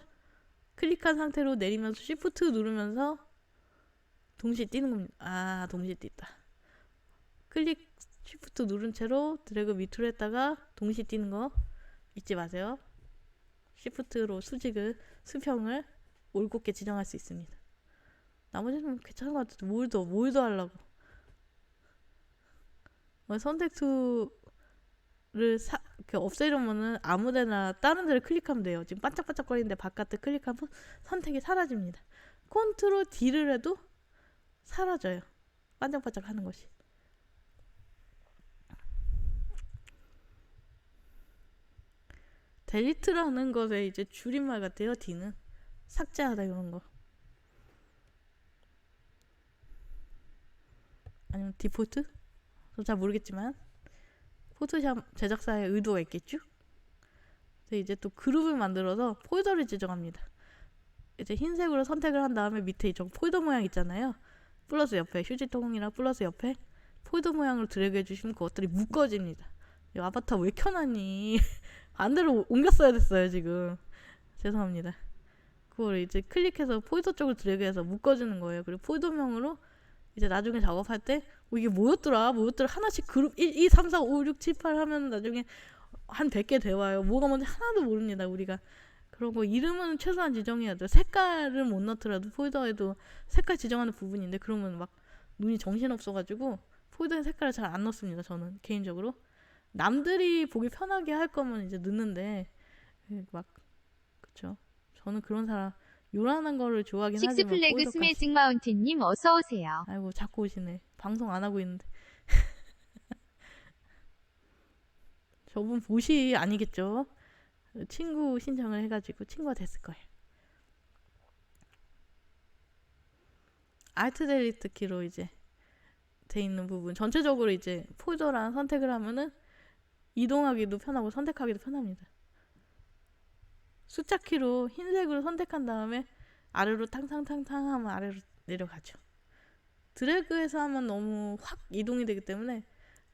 클릭한 상태로 내리면서 Shift 누르면서 동시에 뛰는 겁니다. 아, 동시에 뛴다. 클릭 Shift 누른 채로 드래그 밑으로 했다가 동시에 뛰는 거 잊지 마세요. Shift로 수평을 올곧게 지정할 수 있습니다. 나머지는 괜찮은 것 같아요. 뭘 더 하려고. 선택 툴을 없애려면은 아무데나 다른 데를 클릭하면 돼요. 지금 반짝반짝거리는데 바깥에 클릭하면 선택이 사라집니다. 컨트롤 D를 해도 사라져요, 반짝반짝 하는 것이. 델리트라는 것의 이제 줄임말 같아요. D는 삭제하다 이런 거. 아니면 디폴트? 저 잘 모르겠지만 포토샵 제작사의 의도가 있겠죠? 이제 또 그룹을 만들어서 폴더를 지정합니다. 이제 흰색으로 선택을 한 다음에 밑에 이 폴더 모양 있잖아요. 플러스 옆에 휴지통이랑 플러스 옆에 폴더 모양으로 드래그 해주시면 그것들이 묶어집니다. 야, 아바타 왜 켜놨니? 반대로 옮겼어야 됐어요 지금. 죄송합니다. 그걸 이제 클릭해서 폴더 쪽을 드래그해서 묶어주는 거예요. 그리고 폴더명으로 이제 나중에 작업할 때 이게 뭐였더라 하나씩 그룹 1, 2, 3, 4, 5, 6, 7, 8 하면 나중에 한 100개 돼와요. 뭐가 뭔지 하나도 모릅니다 우리가. 그러고 이름은 최소한 지정해야 돼요. 색깔을 못 넣더라도 폴더에도 색깔 지정하는 부분인데 그러면 막 눈이 정신없어가지고 폴더에 색깔을 잘 안 넣습니다. 저는 개인적으로 남들이 보기 편하게 할 거면 이제 넣는데 막, 그쵸, 저는 그런 사람 요란한 거를 좋아하긴 하지만 식스플래그 폴더까지. 스매징 마운틴님 어서오세요. 아이고 자꾸 오시네. 방송 안 하고 있는데. 저분 보시 아니겠죠? 친구 신청을 해가지고 친구가 됐을 거예요. 알트 델리트 키로 이제 돼 있는 부분 전체적으로 이제 폴더랑 선택을 하면은 이동하기도 편하고 선택하기도 편합니다. 숫자 키로 흰색으로 선택한 다음에 아래로 탕탕탕탕 하면 아래로 내려가죠. 드래그해서 하면 너무 확 이동이 되기 때문에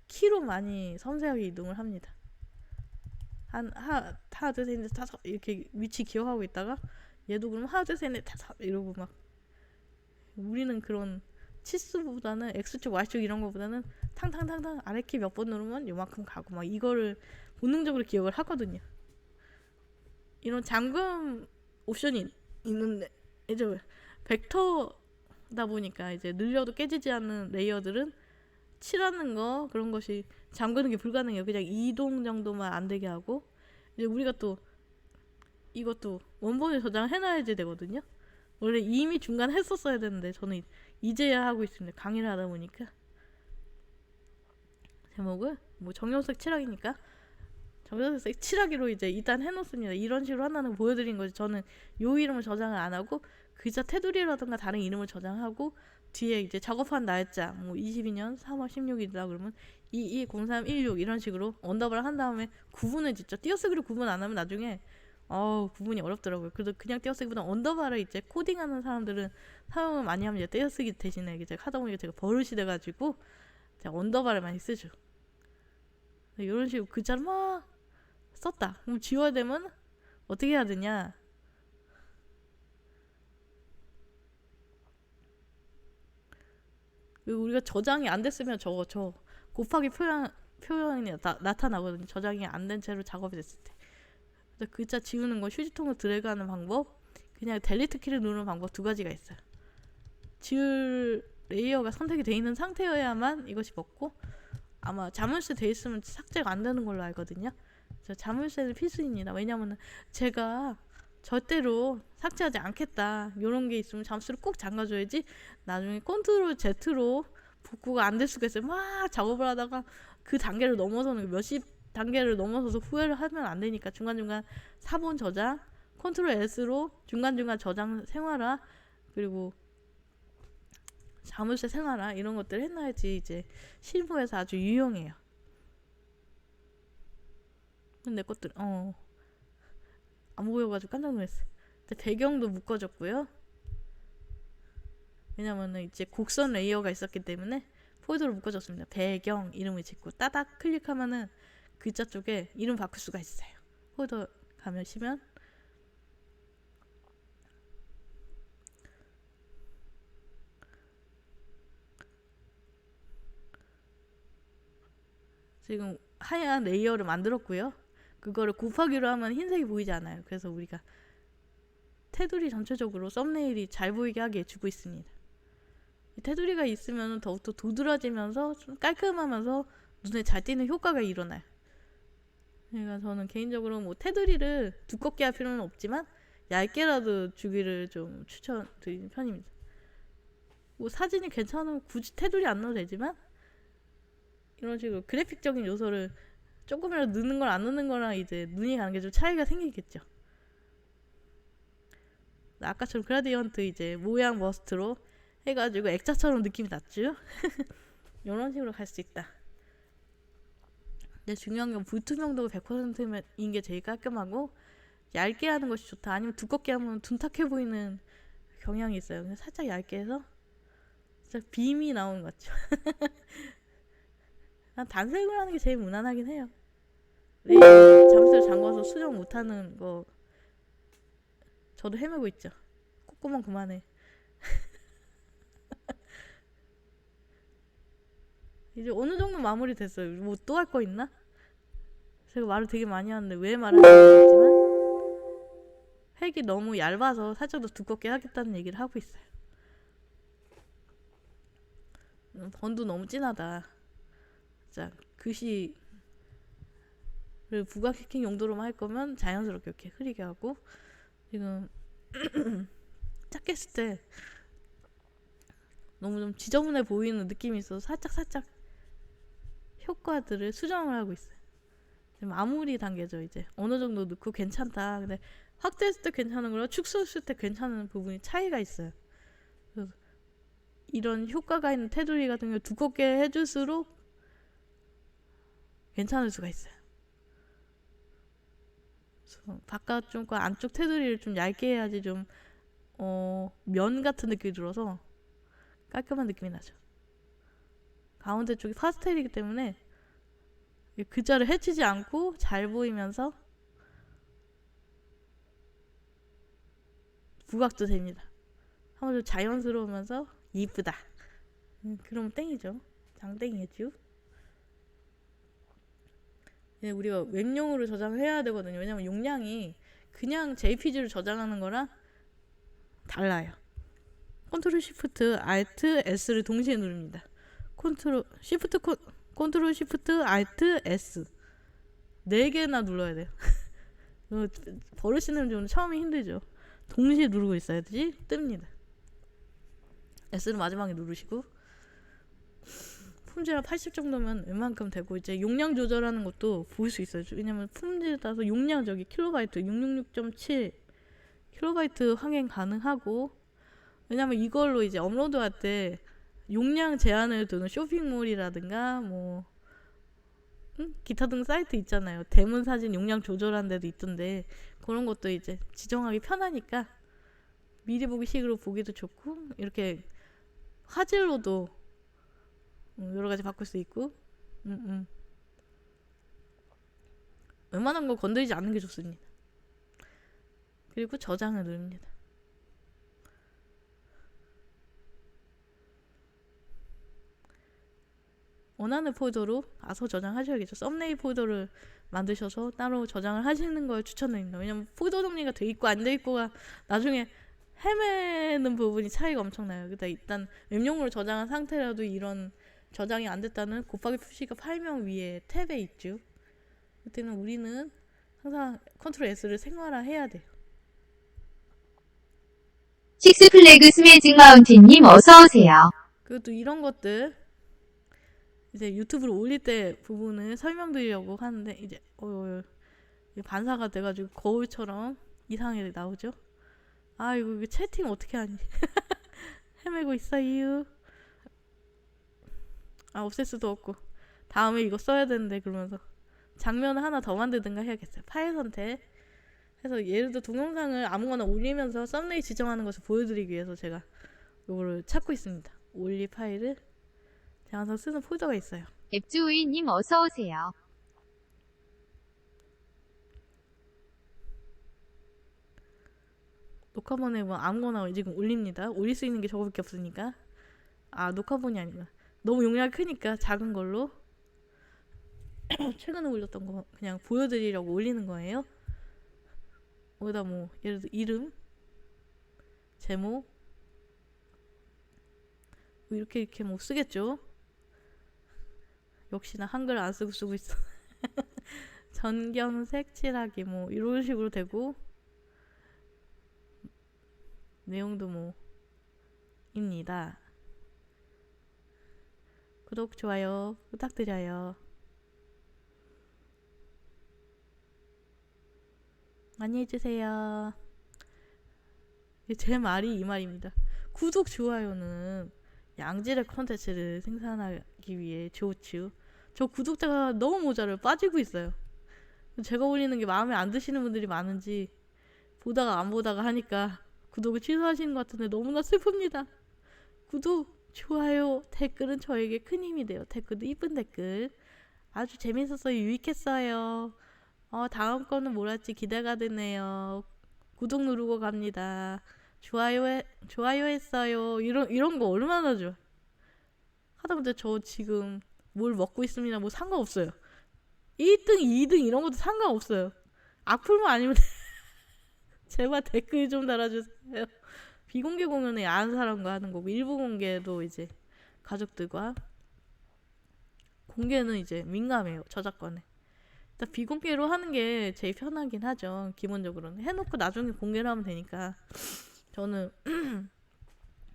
키로 많이 섬세하게 이동을 합니다. 하나 둘 셋 넷 다섯 이렇게 위치 기억하고 있다가 얘도 그럼 하나 둘 셋 넷 다섯 이러고 막. 우리는 그런 치수보다는 X축 Y축 이런 거보다는 탕탕탕탕 아래키 몇 번 누르면 요만큼 가고 막 이거를 본능적으로 기억을 하거든요. 이런 잠금 옵션이 있는데 이제 벡터다 보니까 이제 늘려도 깨지지 않는 레이어들은 칠하는 거 그런 것이 잠그는 게 불가능해요. 그냥 이동 정도만 안 되게 하고 이제 우리가 또 이것도 원본에 저장해놔야지 되거든요. 원래 이미 중간 했었어야 되는데 저는 이제야 하고 있습니다. 강의를 하다 보니까. 제목을 뭐 정연색 칠하기니까 정연색 칠하기로 이제 일단 해놓습니다. 이런 식으로 하나는 보여드린 거지. 저는 요 이름을 저장을 안 하고 글자 테두리라든가 다른 이름을 저장하고 뒤에 이제 작업한 날짜 뭐 22년 3월 16일이다 그러면 220316 이런 식으로 언더바를 한 다음에 구분을 짓죠. 띄어쓰기로 구분 안 하면 나중에 구분이 어렵더라고요. 그래도 그냥 띄어쓰기보다 언더바를 이제 코딩하는 사람들은 사용을 많이 하면 이제 띄어쓰기 대신에 이제 하다 보니까 제가 버릇이 돼가지고 제가 언더바를 많이 쓰죠. 이런 식으로 글자를 막 썼다. 그럼 지워야 되면 어떻게 해야 되냐? 우리가 저장이 안 됐으면 저 곱하기 표현이 나타나거든요. 저장이 안 된 채로 작업이 됐을 때. 그래서 글자 지우는 거 휴지통으로 드래그하는 방법, 그냥 델리트 키를 누르는 방법 두 가지가 있어요. 지울 레이어가 선택이 돼 있는 상태여야만 이것이 먹고, 아마 자물쇠 돼 있으면 삭제가 안 되는 걸로 알거든요. 그래서 자물쇠는 필수입니다. 왜냐면은 제가 절대로 삭제하지 않겠다 이런 게 있으면 잠수를 꼭 잠가줘야지 나중에 컨트롤 Z로 복구가 안 될 수가 있어요. 막 작업을 하다가 그 단계를 넘어서는 몇십 단계를 넘어서서 후회를 하면 안 되니까 중간중간 사본 저장, 컨트롤 S로 중간중간 저장 생활화, 그리고 자물쇠 생활화 이런 것들 해놔야지 이제 실무에서 아주 유용해요. 내 것들 안 보여가지고 깜짝 놀랐어요. 배경도 묶어줬고요. 왜냐면은 이제 곡선 레이어가 있었기 때문에 폴더로 묶어줬습니다. 배경 이름을 짓고 따닥 클릭하면은 글자 쪽에 이름 바꿀 수가 있어요. 폴더 가시면 지금 하얀 레이어를 만들었고요. 그거를 곱하기로 하면 흰색이 보이지 않아요. 그래서 우리가 테두리 전체적으로 썸네일이 잘 보이게 하게 해주고 있습니다. 이 테두리가 있으면 더욱더 도드라지면서 좀 깔끔하면서 눈에 잘 띄는 효과가 일어나요. 그러니까 저는 개인적으로 뭐 테두리를 두껍게 할 필요는 없지만 얇게라도 주기를 좀 추천드리는 편입니다. 뭐 사진이 괜찮으면 굳이 테두리 안 넣어도 되지만 이런 식으로 그래픽적인 요소를 조금이라도 넣는 걸 안 넣는 거랑 이제 눈이 가는 게 좀 차이가 생기겠죠. 아까처럼 그라디언트 이제 모양 버스트로 해가지고 액자처럼 느낌이 났죠. 이런 식으로 갈 수 있다. 근데 중요한 건 불투명도가 100%인 게 제일 깔끔하고 얇게 하는 것이 좋다. 아니면 두껍게 하면 둔탁해 보이는 경향이 있어요. 그냥 살짝 얇게 해서 살짝 빔이 나오는 것 같죠. 난 단색을 하는 게 제일 무난하긴 해요. 잠수를 잠궈서 수정 못하는 거 저도 헤매고 있죠. 콧구멍 그만해. 이제 어느 정도 마무리 됐어요. 뭐 또 할 거 있나? 제가 말을 되게 많이 하는데 왜 말하는지 모르겠지만 색이 너무 얇아서 살짝 더 두껍게 하겠다는 얘기를 하고 있어요. 번도 너무 진하다. 자, 글씨를 부각시킨 용도로만 할 거면 자연스럽게 이렇게 흐리게 하고, 지금 작게 했을 때 너무 좀 지저분해 보이는 느낌이 있어서 살짝 효과들을 수정을 하고 있어요. 마무리 단계죠. 이제 어느 정도 넣고 괜찮다. 근데 확대했을 때 괜찮은 거랑 축소했을 때 괜찮은 부분이 차이가 있어요. 그래서 이런 효과가 있는 테두리 같은 걸 두껍게 해줄수록 괜찮을 수가 있어요. 그래서 바깥쪽과 안쪽 테두리를 좀 얇게 해야지 좀 면 같은 느낌이 들어서 깔끔한 느낌이 나죠. 가운데 쪽이 파스텔이기 때문에 글자를 해치지 않고 잘 보이면서 부각도 됩니다. 한번 좀 자연스러우면서 이쁘다. 그러면 땡이죠. 장땡이겠죠. 우리가 웹용으로 저장을 해야 되거든요. 왜냐면 용량이 그냥 JPG로 저장하는 거랑 달라요. 컨트롤 시프트 알트 S를 동시에 누릅니다. 컨트롤 시프트 알트 S 4개나 눌러야 돼요. 버릇이는 좀 처음에 힘들죠. 동시에 누르고 있어야지 뜹니다. S를 마지막에 누르시고, 품질은 80 정도면 웬만큼 되고, 이제 용량 조절하는 것도 볼 수 있어요. 왜냐면 품질에 따라서 용량 킬로바이트 666.7 킬로바이트 확인 가능하고, 왜냐면 이걸로 이제 업로드할 때 용량 제한을 두는 쇼핑몰이라든가 뭐 기타 등 사이트 있잖아요. 대문 사진 용량 조절하는 데도 있던데 그런 것도 이제 지정하기 편하니까 미리 보기 식으로 보기도 좋고 이렇게 화질로도 여러 가지 바꿀 수 있고 웬만한 거 건드리지 않는 게 좋습니다. 그리고 저장을 누릅니다. 원하는 폴더로 알아서 저장하셔야겠죠. 썸네일 폴더를 만드셔서 따로 저장을 하시는 걸 추천드립니다. 왜냐면 폴더 정리가 돼 있고 안 돼 있고가 나중에 헤매는 부분이 차이가 엄청나요. 그러니까 일단 웹용으로 저장한 상태라도 이런 저장이 안 됐다는 곱하기 표시가 파일명 위에 탭에 있죠. 그때는 우리는 항상 컨트롤 S를 생활화해야 돼요. 식스플래그 스매직 마운틴님 어서오세요. 그리고 또 이런 것들 이제 유튜브로 올릴 때 부분을 설명드리려고 하는데 이제 반사가 돼가지고 거울처럼 이상하게 나오죠. 아 이거 채팅 어떻게 하니? 헤매고 있어요. 아 없앨 수도 없고 다음에 이거 써야 되는데 그러면서 장면을 하나 더 만들든가 해야겠어요. 파일 선택 해서 예를 들어 동영상을 아무거나 올리면서 썸네일 지정하는 것을 보여드리기 위해서 제가 이거를 찾고 있습니다. 올리 파일을 제가 항상 쓰는 폴더가 있어요. 앱주우이님 어서오세요. 녹화본에 뭐 아무거나 지금 올립니다. 올릴 수 있는 게 저거밖에 없으니까. 아 녹화본이 아니구나. 너무 용량이 크니까 작은 걸로 최근에 올렸던 거 그냥 보여드리려고 올리는 거예요. 거기다 뭐 예를 들어 이름, 제목 뭐 이렇게 뭐 쓰겠죠. 역시나 한글 안 쓰고 있어. 전경색 칠하기 뭐 이런 식으로 되고 내용도 뭐 입니다. 구독, 좋아요 부탁드려요. 많이 해주세요. 제 말이 이 말입니다. 구독, 좋아요는 양질의 컨텐츠를 생산하기 위해 좋죠. 저 구독자가 너무 모자라요. 빠지고 있어요. 제가 올리는 게 마음에 안 드시는 분들이 많은지 보다가 안 보다가 하니까 구독을 취소하시는 것 같은데 너무나 슬픕니다. 구독, 좋아요, 댓글은 저에게 큰 힘이 돼요. 댓글도 이쁜 댓글 아주 재밌었어요. 유익했어요. 다음 거는 뭘 할지 기대가 되네요. 구독 누르고 갑니다. 좋아요 했어요. 이런 거 얼마나 좋아. 하다못해 저 지금 뭘 먹고 있습니다. 뭐 상관없어요. 1등, 2등 이런 것도 상관없어요. 악플만 아니면 제발 댓글 좀 달아주세요. 비공개 공연에 아는 사람과 하는 거고 일부 공개도 이제 가족들과 공개는 이제 민감해요. 저작권에. 일단 비공개로 하는 게 제일 편하긴 하죠. 기본적으로는 해놓고 나중에 공개를 하면 되니까 저는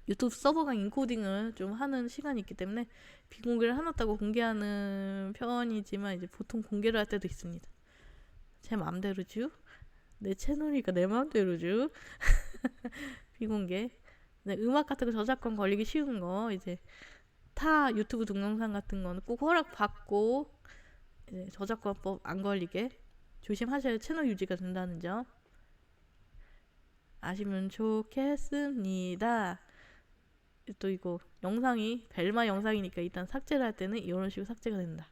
유튜브 서버가 인코딩을 좀 하는 시간이 있기 때문에 비공개를 해놨다고 공개하는 편이지만 이제 보통 공개를 할 때도 있습니다. 제 마음대로죠. 내 채널이니까 내 마음대로죠. 비공개. 네, 음악 같은 거 저작권 걸리기 쉬운 거 이제 타 유튜브 동영상 같은 거는 꼭 허락 받고 이제 저작권법 안 걸리게 조심하셔야 채널 유지가 된다는 점 아시면 좋겠습니다. 또 이거 영상이 벨마 영상이니까 일단 삭제를 할 때는 이런 식으로 삭제가 된다.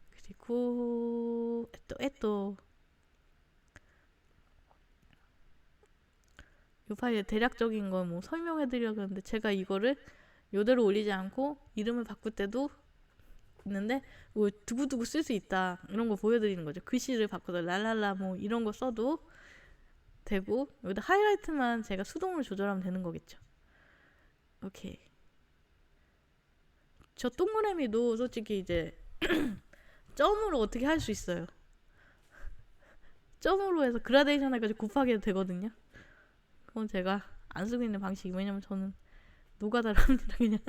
그리고 또 이 파일의 대략적인 건 뭐 설명해드리려고 하는데 제가 이거를 요대로 올리지 않고 이름을 바꿀 때도 있는데 뭐 두고두고 쓸 수 있다 이런 거 보여드리는 거죠. 글씨를 바꿔서 랄랄라 뭐 이런 거 써도 되고 여기다 하이라이트만 제가 수동으로 조절하면 되는 거겠죠. 오케이. 저 동그라미도 솔직히 이제 점으로 어떻게 할 수 있어요. 점으로 해서 그라데이션 해가지고 곱하기 해도 되거든요. 그건 제가 안 쓰고 있는 방식이 왜냐면 저는 노가다를 합니다. 그냥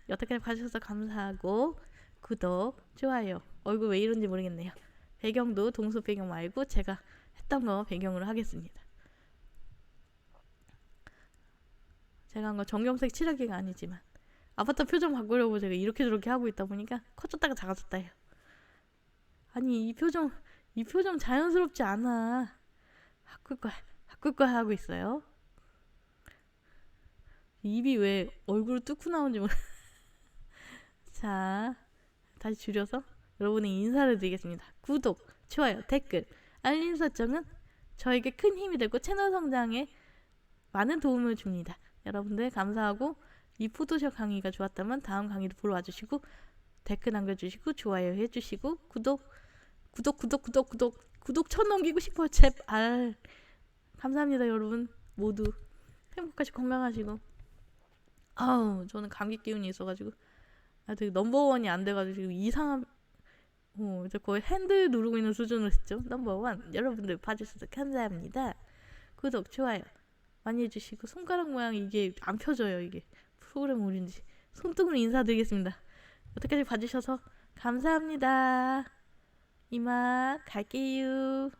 여태까지 봐주셔서 감사하고 구독, 좋아요. 얼굴 왜 이런지 모르겠네요. 배경도 동수 배경 말고 제가 했던 거 배경으로 하겠습니다. 제가 한 거 정경색 칠하기가 아니지만 아바타 표정 바꾸려고 제가 이렇게 저렇게 하고 있다 보니까 커졌다가 작아졌다 해요. 아니 이 표정 자연스럽지 않아. 바꿀 거야 하고 있어요. 입이 왜 얼굴 뚫고 나온지 모르. 자, 다시 줄여서 여러분의 인사를 드리겠습니다. 구독, 좋아요, 댓글, 알림 설정은 저에게 큰 힘이 되고 채널 성장에 많은 도움을 줍니다. 여러분들 감사하고 이 포토샵 강의가 좋았다면 다음 강의도 보러 와주시고 댓글 남겨주시고 좋아요 해주시고 구독 1000 넘기고 싶어요. 제발. 감사합니다 여러분 모두 행복하시고 건강하시고. 아우 저는 감기 기운이 있어가지고 되게 넘버원이 안 돼가지고 지금 이상한 이제 거의 핸들 누르고 있는 수준으로 했죠. 넘버원 여러분들 봐주셔서 감사합니다. 구독 좋아요 많이 해주시고 손가락 모양 이게 안 펴져요. 이게 프로그램 오류인지 손등으로 인사드리겠습니다. 여태까지 봐주셔서 감사합니다. 이만 갈게요.